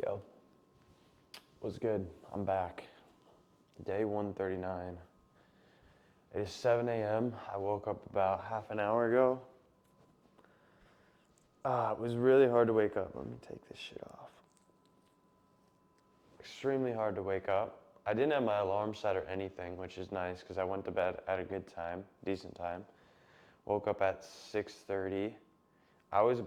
Yo, what's good? I'm back. Day 139. It is 7 a.m. I woke up about half an hour ago. It was really hard to wake up. Let me take this shit off. Extremely hard to wake up. I didn't have my alarm set or anything, which is nice because I went to bed at a good time, decent time. Woke up at 6:30. I was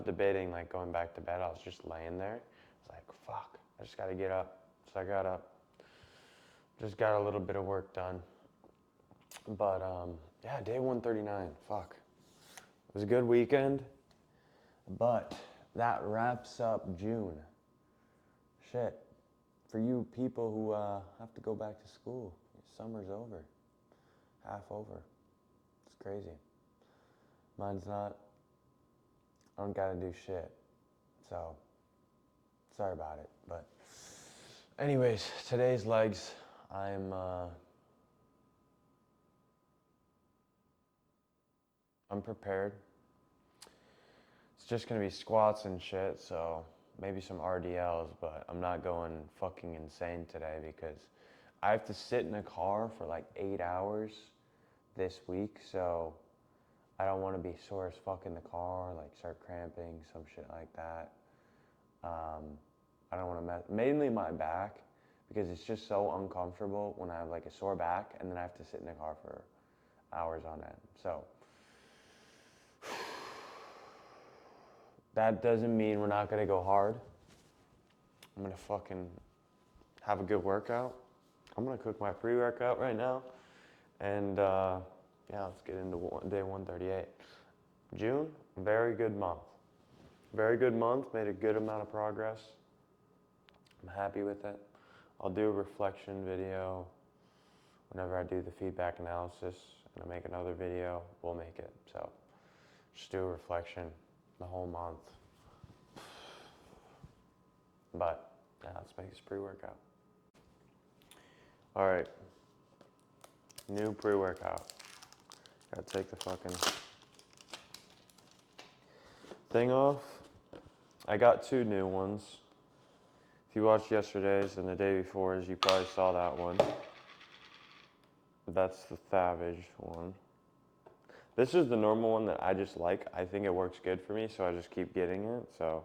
debating like going back to bed. I was just laying there. I was like, fuck, I just gotta get up. So I got up. Just got a little bit of work done. But yeah, day 139. Fuck. It was a good weekend. But that wraps up June. Shit. For you people who have to go back to school, summer's over. Half over. It's crazy. Mine's not. I don't gotta do shit. So, sorry about it. But anyways, today's legs, I'm prepared. It's just gonna be squats and shit, so maybe some RDLs, but I'm not going fucking insane today because I have to sit in a car for like 8 hours this week, so I don't want to be sore as fuck in the car, like start cramping, some shit like that. I don't want to mess, mainly my back, because it's just so uncomfortable when I have like a sore back and then I have to sit in the car for hours on end. So that doesn't mean we're not gonna go hard. I'm gonna fucking have a good workout. I'm gonna cook my pre-workout right now. And yeah, let's get into day 138. June, very good month. Very good month, made a good amount of progress. I'm happy with it. I'll do a reflection video whenever I do the feedback analysis, and I make another video, we'll make it. So just do a reflection the whole month. But yeah, let's make this pre-workout. All right, new pre-workout. Gotta take the fucking thing off. I got two new ones. If you watched yesterday's and the day before's, you probably saw that one. That's the Savage one. This is the normal one that I just like. I think it works good for me, so I just keep getting it. So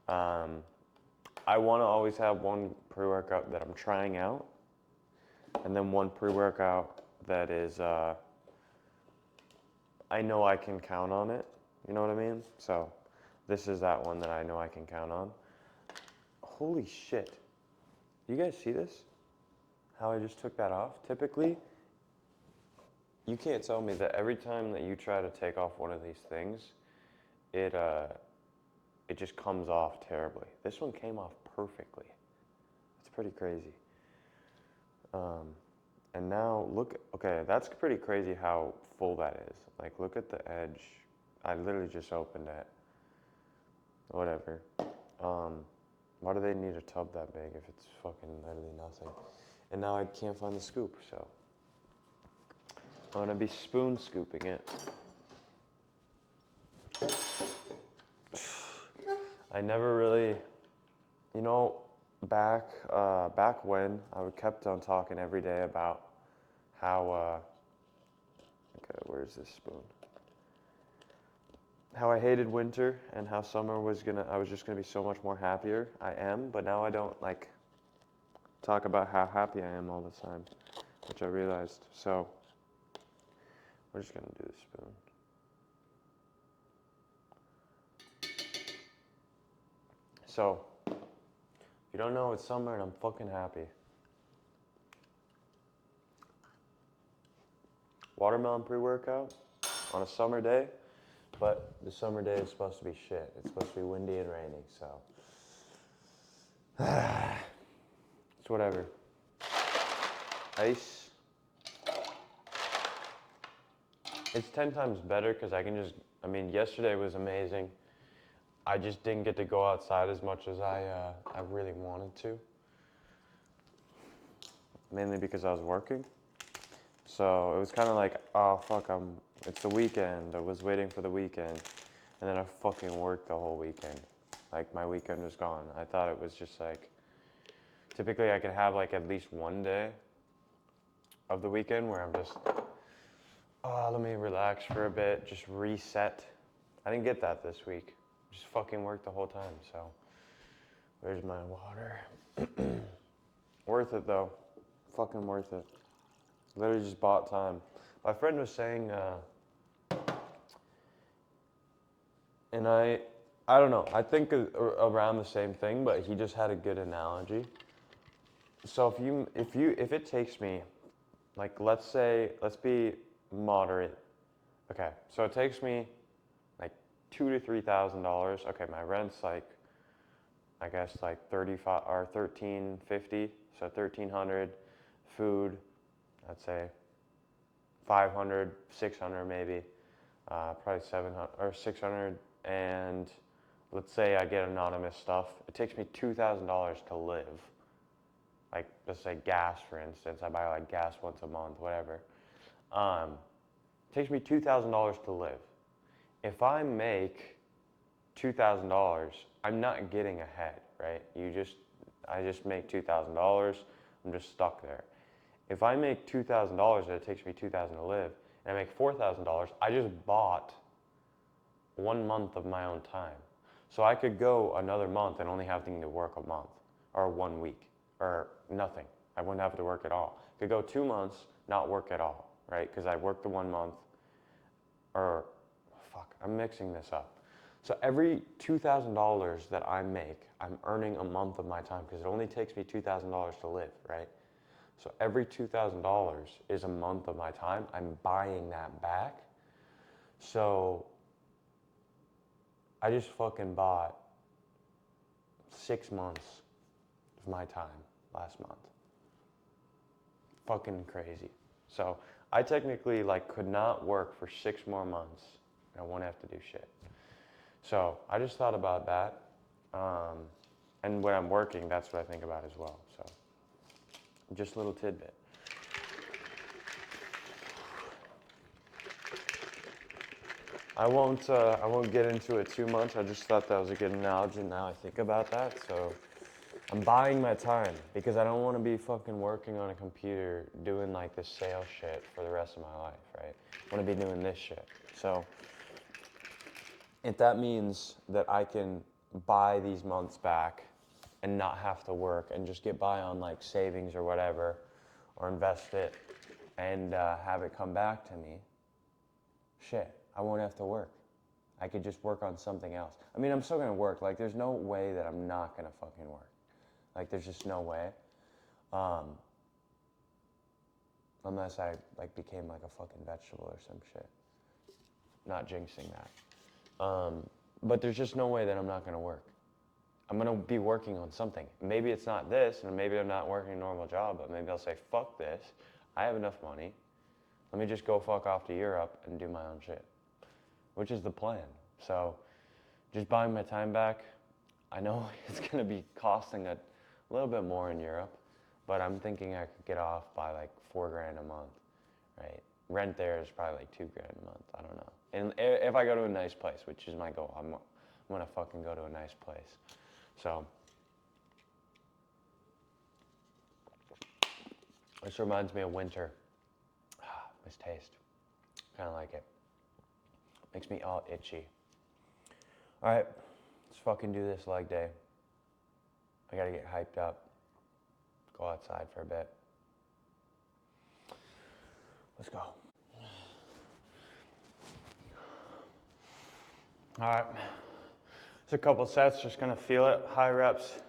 I want to always have one pre-workout that I'm trying out, and then one pre-workout that is I know I can count on it. You know what I mean? So this is that one that I know I can count on. Holy shit. You guys see this? How I just took that off? Typically, you can't tell me that every time that you try to take off one of these things, it just comes off terribly. This one came off perfectly. It's pretty crazy. And now look, okay, that's pretty crazy how full that is. Like, look at the edge. I literally just opened it. Whatever. Why do they need a tub that big if it's fucking literally nothing? And now I can't find the scoop, so I'm gonna be spoon scooping it. I never really, you know, back when I kept on talking every day about how, okay, where's this spoon? How I hated winter and how summer I was just gonna be so much more happier. I am, but now I don't like talk about how happy I am all the time, which I realized. So we're just gonna do the spoon. So if you don't know, it's summer and I'm fucking happy. Watermelon pre-workout on a summer day, but the summer day is supposed to be shit. It's supposed to be windy and rainy, so it's whatever. Ice. It's 10 times better because I can just, I mean, yesterday was amazing. I just didn't get to go outside as much as I really wanted to. Mainly because I was working. So it was kind of like, oh fuck, it's the weekend. I was waiting for the weekend. And then I fucking worked the whole weekend. like my weekend was gone. I thought it was just like, typically I could have like at least one day of the weekend where I'm just, oh, let me relax for a bit, just reset. I didn't get that this week. Just fucking worked the whole time, so. Where's my water? Worth it though. Fucking worth it. Literally just bought time. My friend was saying, and I don't know, I think around the same thing, but he just had a good analogy. So if it takes me, like let's be moderate. Okay, so it takes me like $2,000 to $3,000. Okay, my rent's like, I guess like 35 or 1350, so 1,300. Food, I'd say 500, 600 maybe, probably 700 or 600. And let's say I get anonymous stuff. It takes me $2,000 to live. Like, let's say gas, for instance. I buy like gas once a month, whatever. It takes me $2,000 to live. If I make $2,000, I'm not getting ahead, right? I just make $2,000. I'm just stuck there. If I make $2,000 and it takes me $2,000 to live, and I make $4,000, I just bought 1 month of my own time. So I could go another month and only having to work a month, or 1 week, or nothing. I wouldn't have to work at all. I could go 2 months, not work at all, right? Because I worked the 1 month, or fuck, I'm mixing this up. So every $2,000 that I make, I'm earning a month of my time because it only takes me $2,000 to live, right? So every $2,000 is a month of my time. I'm buying that back. So I just fucking bought 6 months of my time last month. Fucking crazy. So I technically like could not work for 6 more months and I won't have to do shit. So I just thought about that. And when I'm working, that's what I think about as well. So just a little tidbit. I won't get into it too much. I just thought that was a good analogy. Now I think about that. So I'm buying my time because I don't want to be fucking working on a computer doing like this sales shit for the rest of my life, right? I want to be doing this shit. So if that means that I can buy these months back and not have to work and just get by on like savings or whatever, or invest it and have it come back to me, shit, I won't have to work. I could just work on something else. I mean, I'm still gonna work. Like, there's no way that I'm not gonna fucking work. Like, there's just no way. Unless I like became like a fucking vegetable or some shit. Not jinxing that. But there's just no way that I'm not gonna work. I'm gonna be working on something. Maybe it's not this, and maybe I'm not working a normal job, but maybe I'll say, fuck this. I have enough money. Let me just go fuck off to Europe and do my own shit. Which is the plan. So just buying my time back. I know it's gonna be costing a little bit more in Europe, but I'm thinking I could get off by like $4,000 a month, right? Rent there is probably like $2,000 a month, I don't know. And if I go to a nice place, which is my goal, I'm gonna fucking go to a nice place. So, this reminds me of winter. This taste, kind of like it. Makes me all itchy. All right, let's fucking do this leg day. I gotta get hyped up. Go outside for a bit. Let's go. All right, just a couple sets, just gonna feel it, high reps.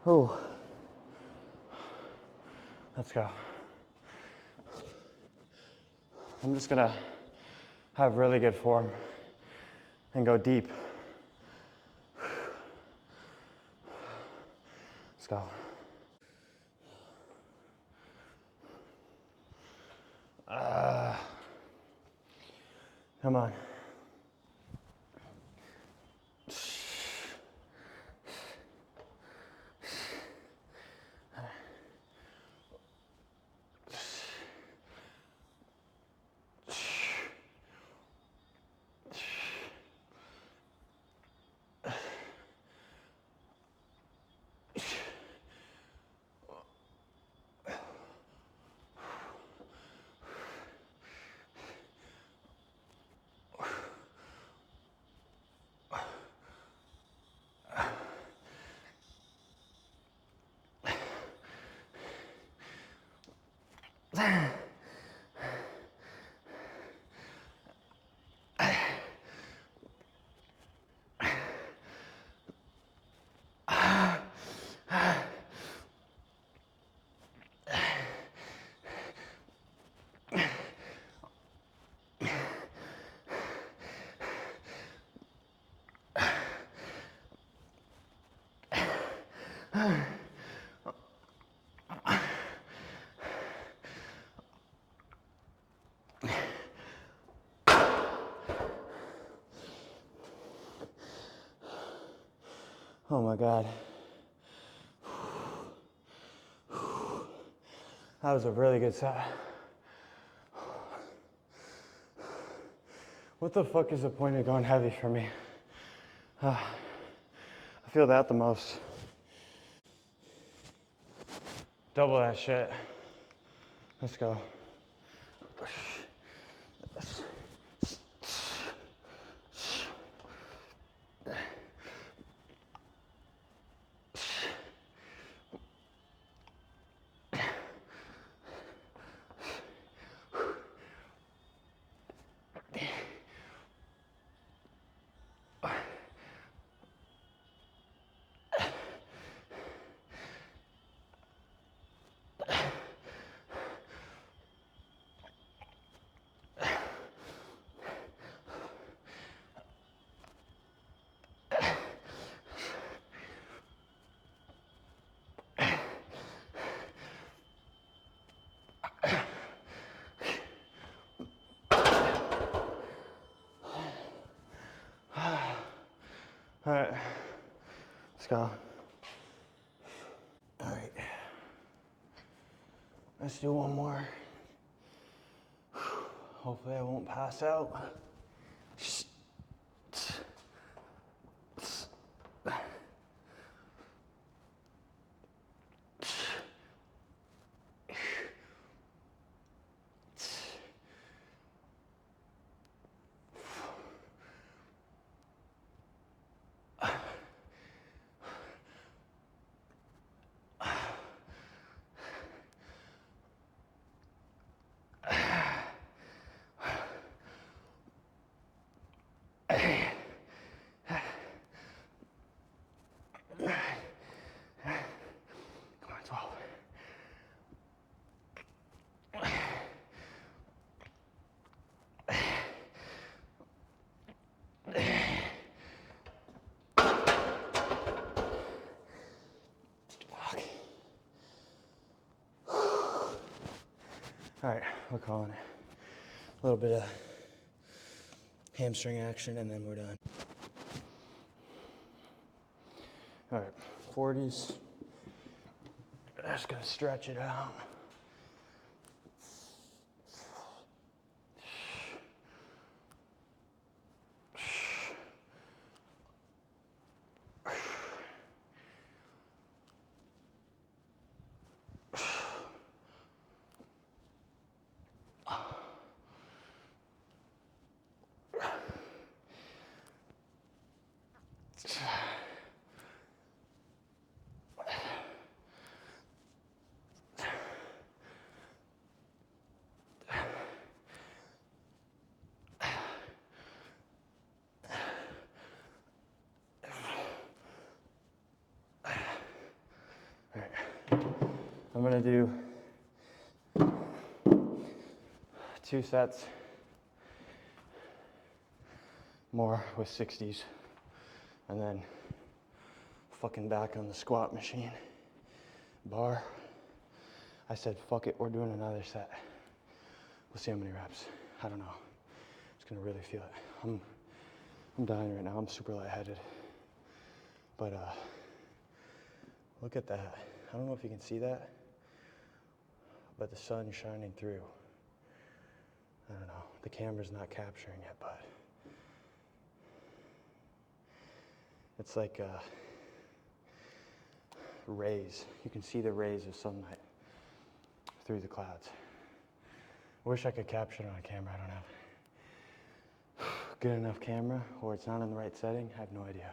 Ooh. Let's go. I'm just gonna have really good form and go deep. Let's go. Come on. Oh my God. That was a really good set. What the fuck is the point of going heavy for me? I feel that the most. Double that shit. Let's go. All right, let's go. All right, let's do one more. Hopefully I won't pass out. Come on, 12. Fuck. All right, we're calling it. A little bit of hamstring action and then we're done. All right, 40s. Just gonna stretch it out. gonna do 2 sets more with 60s, and then fucking back on the squat machine. Bar. I said, fuck it, we're doing another set. We'll see how many reps. I don't know. Just gonna really feel it. I'm dying right now. I'm super lightheaded. But look at that. I don't know if you can see that, but the sun's shining through. I don't know. The camera's not capturing it, but it's like rays. You can see the rays of sunlight through the clouds. I wish I could capture it on camera. I don't have good enough camera, or it's not in the right setting. I have no idea.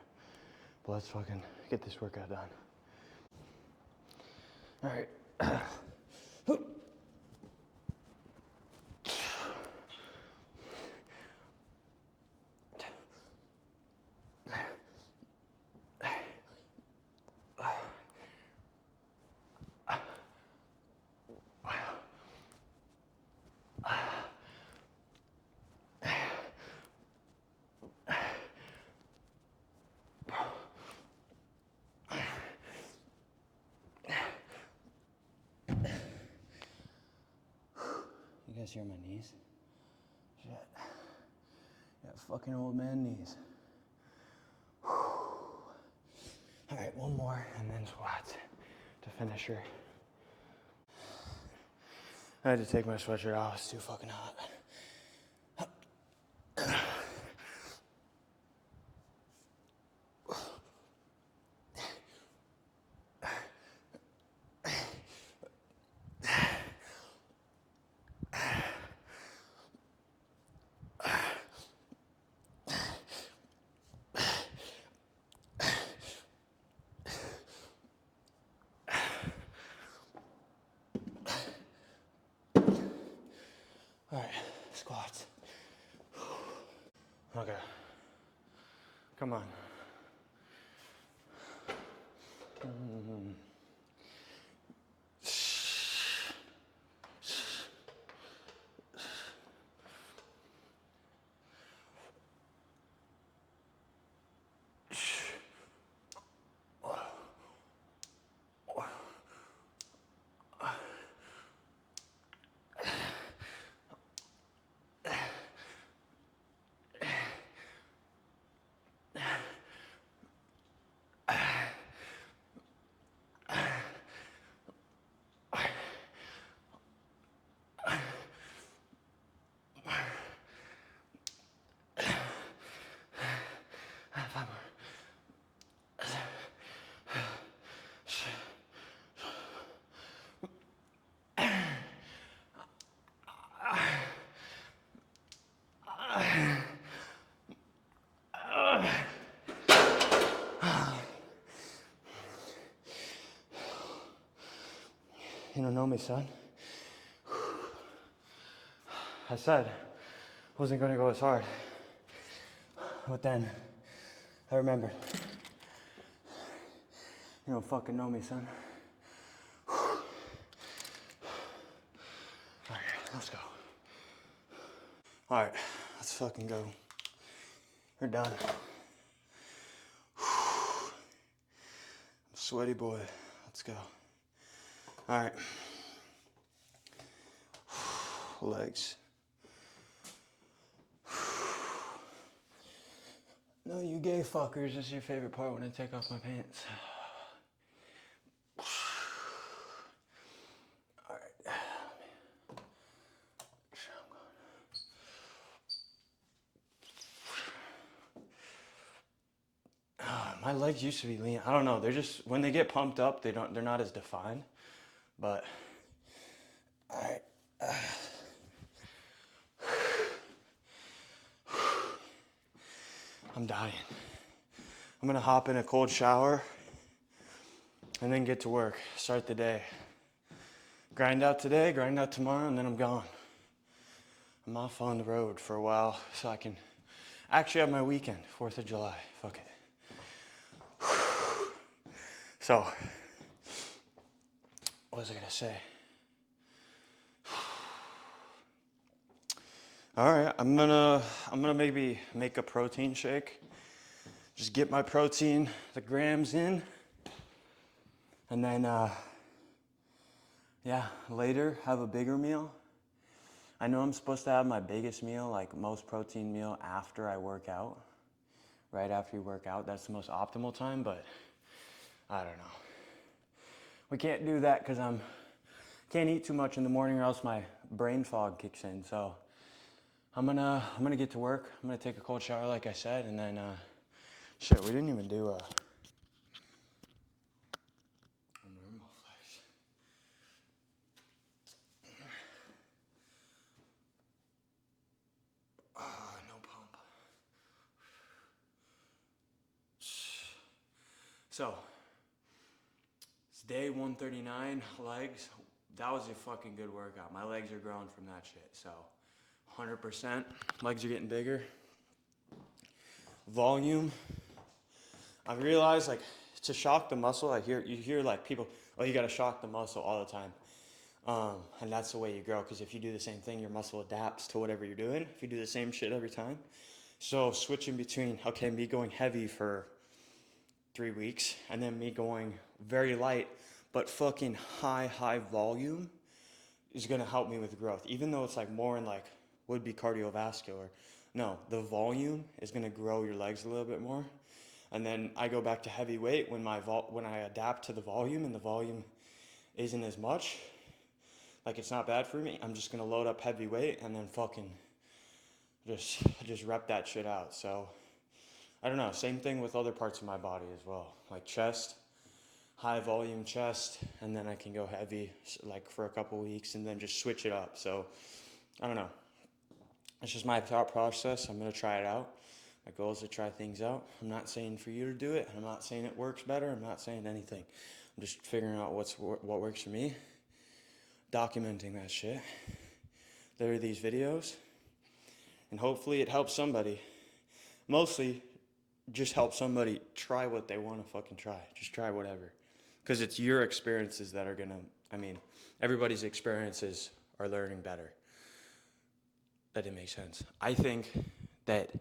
But let's fucking get this workout done. All right. You guys hear my knees? Shit. Got fucking old man knees. All right, one more and then squats to finish her. I had to take my sweatshirt off. It's too fucking hot. All right, squats. Okay. Come on. You don't know me, son. I said I wasn't gonna go as hard. But then I remembered. You don't fucking know me, son. Alright, let's go. Alright, let's fucking go. We're done. I'm a sweaty boy. Let's go. Alright. Legs. No, you gay fuckers. This is your favorite part when I take off my pants. Alright. My legs used to be lean. I don't know. They're just, when they get pumped up, they're not as defined. But alright. I'm dying. I'm gonna hop in a cold shower and then get to work. Start the day. Grind out today, grind out tomorrow, and then I'm gone. I'm off on the road for a while so I can actually have my weekend, 4th of July. Fuck it. So, what was I gonna say? All right, I'm gonna maybe make a protein shake. Just get my protein, the grams in, and then yeah, later have a bigger meal. I know I'm supposed to have my biggest meal, like most protein meal, after I work out. Right after you work out, that's the most optimal time, but I don't know. We can't do that because can't eat too much in the morning or else my brain fog kicks in. So I'm gonna get to work. I'm gonna take a cold shower like I said, and then shit, we didn't even do a normal flex. No pump. So it's day 139, legs. That was a fucking good workout. My legs are growing from that shit. So 100%. Legs are getting bigger. Volume. I realized, like, to shock the muscle, you hear like people, oh, you gotta shock the muscle all the time. And that's the way you grow, because if you do the same thing, your muscle adapts to whatever you're doing. If you do the same shit every time. So switching between, okay, me going heavy for 3 weeks, and then me going very light, but fucking high volume is gonna help me with growth. Even though it's like more in like, would be cardiovascular. No, the volume is gonna grow your legs a little bit more. And then I go back to heavy weight when I adapt to the volume, and the volume isn't as much. Like, it's not bad for me. I'm just gonna load up heavy weight and then fucking just rep that shit out. So I don't know. Same thing with other parts of my body as well, like chest, high volume chest, and then I can go heavy like for a couple weeks and then just switch it up. So I don't know. It's just my thought process. I'm gonna try it out. My goal is to try things out. I'm not saying for you to do it. I'm not saying it works better. I'm not saying anything. I'm just figuring out what works for me. Documenting that shit. There are these videos, and hopefully it helps somebody. Mostly, just help somebody try what they want to fucking try. Just try whatever, because it's your experiences that are gonna. I mean, everybody's experiences are learning better. That didn't make sense. I think that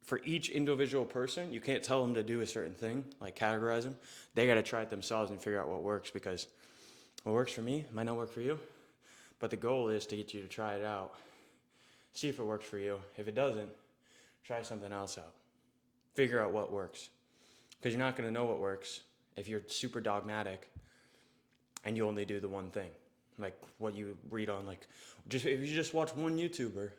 for each individual person, you can't tell them to do a certain thing, like categorize them. They got to try it themselves and figure out what works, because what works for me might not work for you. But the goal is to get you to try it out. See if it works for you. If it doesn't, try something else out. Figure out what works. Because you're not going to know what works if you're super dogmatic and you only do the one thing. Like what you read on, like, if you just watch one YouTuber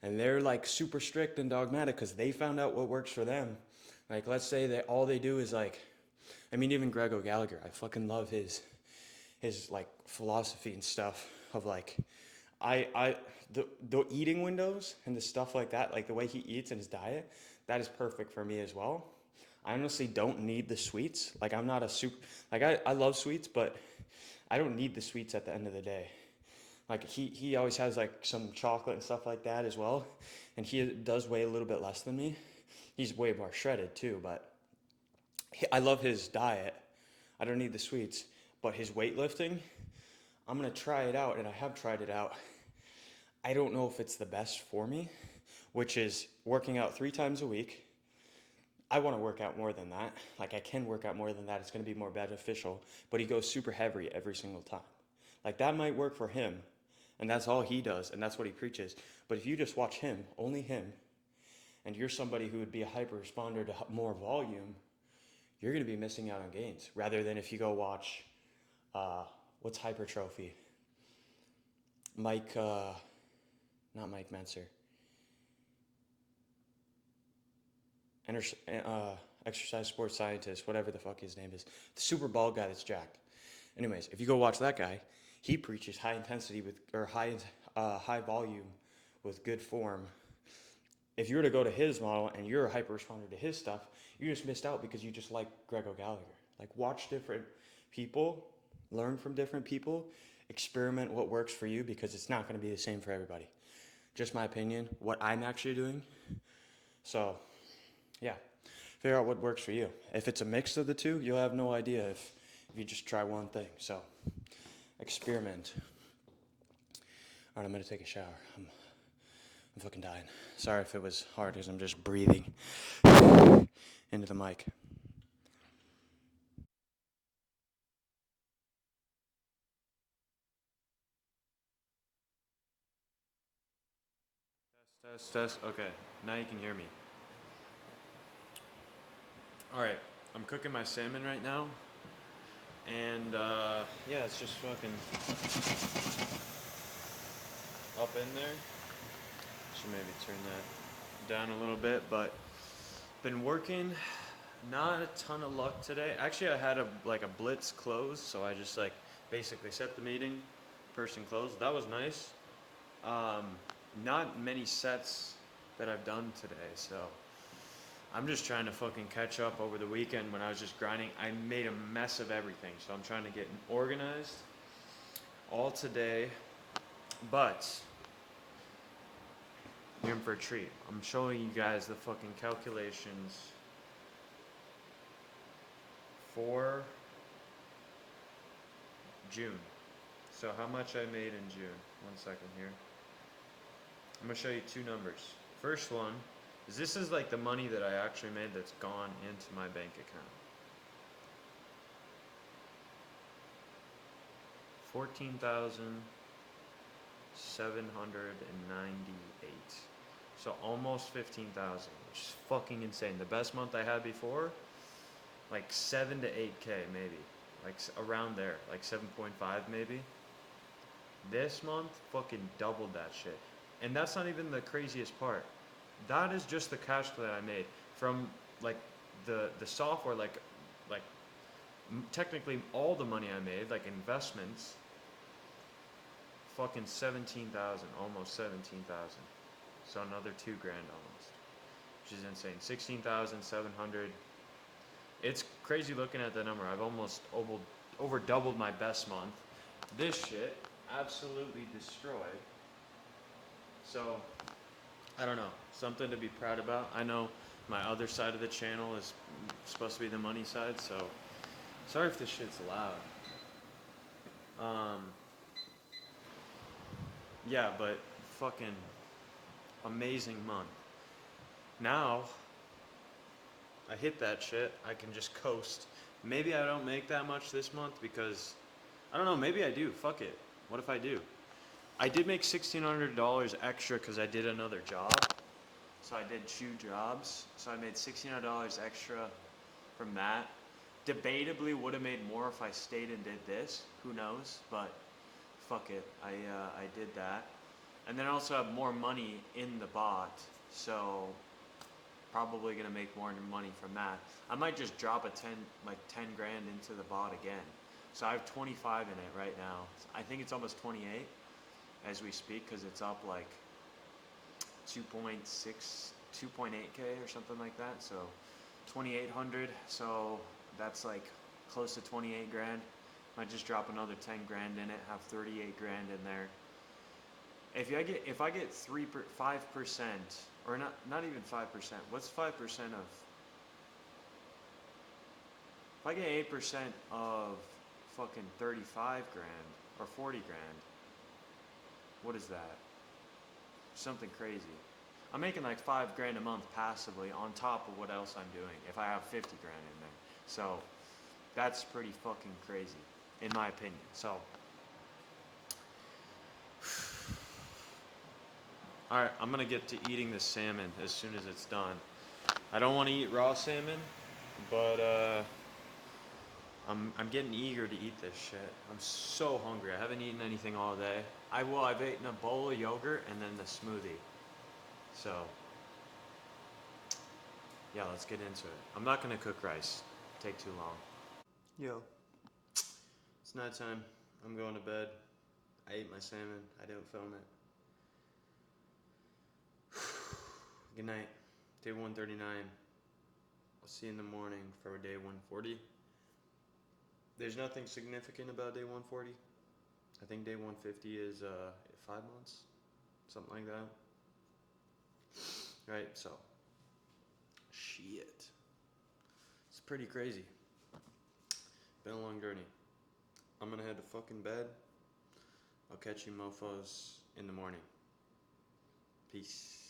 and they're like super strict and dogmatic because they found out what works for them. Like, let's say that all they do is like, I mean, even Grego Gallagher, I fucking love his like philosophy and stuff of like, the eating windows and the stuff like that, like the way he eats and his diet, that is perfect for me as well. I honestly don't need the sweets. Like, I'm not a I love sweets, but I don't need the sweets at the end of the day. Like, he always has like some chocolate and stuff like that as well. And he does weigh a little bit less than me. He's way more shredded too, but I love his diet. I don't need the sweets, but his weightlifting, I'm gonna try it out, and I have tried it out. I don't know if it's the best for me, which is working out 3 times a week. I want to work out more than that. Like, I can work out more than that. It's going to be more beneficial. But he goes super heavy every single time. Like, that might work for him, and that's all he does, and that's what he preaches. But if you just watch him, only him, and you're somebody who would be a hyper responder to more volume, you're going to be missing out on gains. Rather than if you go watch, what's hypertrophy? Not Mike Mentzer. Exercise sports scientist, whatever the fuck his name is, the super bald guy that's jacked. Anyways, if you go watch that guy, he preaches high intensity high volume with good form. If you were to go to his model and you're a hyper responder to his stuff, you just missed out because you just like Grego Gallagher. Like, watch different people, learn from different people, experiment what works for you, because it's not going to be the same for everybody. Just my opinion, what I'm actually doing. So, yeah, figure out what works for you. If it's a mix of the two, you'll have no idea if you just try one thing. So, experiment. All right, I'm gonna take a shower. I'm fucking dying. Sorry if it was hard because I'm just breathing into the mic. Test. Okay, now you can hear me. All right, I'm cooking my salmon right now, and yeah, it's just fucking up in there. Should maybe turn that down a little bit, but been working. Not a ton of luck today. Actually, I had a blitz close, so I just basically set the meeting, person closed. That was nice. Not many sets that I've done today, so I'm just trying to fucking catch up over the weekend when I was just grinding. I made a mess of everything, so I'm trying to get organized all today, but you're in for a treat. I'm showing you guys the fucking calculations for June. So how much I made in June. 1 second here. I'm gonna show you two numbers. First one is this is the money that I actually made that's gone into my bank account. 14,798. So almost 15,000, which is fucking insane. The best month I had before, 7 to 8K maybe, around there, 7.5 maybe. This month, fucking doubled that shit. And that's not even the craziest part. That is just the cash that I made from the software, technically all the money I made, investments, fucking 17,000, almost 17,000. So another $2,000 almost, which is insane. 16,700. It's crazy looking at the number. I've almost over doubled my best month. This shit absolutely destroyed. So I don't know, something to be proud about. I know my other side of the channel is supposed to be the money side, so sorry if this shit's loud. Yeah, but fucking amazing month. Now I hit that shit, I can just coast. Maybe I don't make that much this month because I don't know, maybe I do. Fuck it. What if I do? I did make $1,600 extra because I did another job. So I did 2 jobs. So I made $1,600 extra from that. Debatably would have made more if I stayed and did this. Who knows? But fuck it. I did that. And then I also have more money in the bot. So probably gonna make more money from that. I might just drop a 10 grand into the bot again. So I have 25 in it right now. I think it's almost 28 as we speak because it's up 2.8K or something like that. So 2,800. So that's close to 28 grand. Might just drop another 10 grand in it. Have 38 grand in there. If I get 5% or not even 5%. What's 5% of? If I get 8% of fucking 35 grand or 40 grand, what is that? Something crazy. I'm making 5 grand a month passively on top of what else I'm doing if I have 50 grand in there. So that's pretty fucking crazy in my opinion. So alright, I'm gonna get to eating this salmon as soon as it's done. I don't want to eat raw salmon, but I'm getting eager to eat this shit. I'm so hungry. I haven't eaten anything all day. I've eaten a bowl of yogurt and then the smoothie. So yeah, let's get into it. I'm not gonna cook rice. Take too long. Yo, it's night time. I'm going to bed. I ate my salmon. I didn't film it. Good night. Day 139. I'll see you in the morning for day 140. There's nothing significant about day 140. I think day 150 is 5 months, something like that. Right, so shit. It's pretty crazy. Been a long journey. I'm gonna head to fucking bed. I'll catch you mofos in the morning. Peace.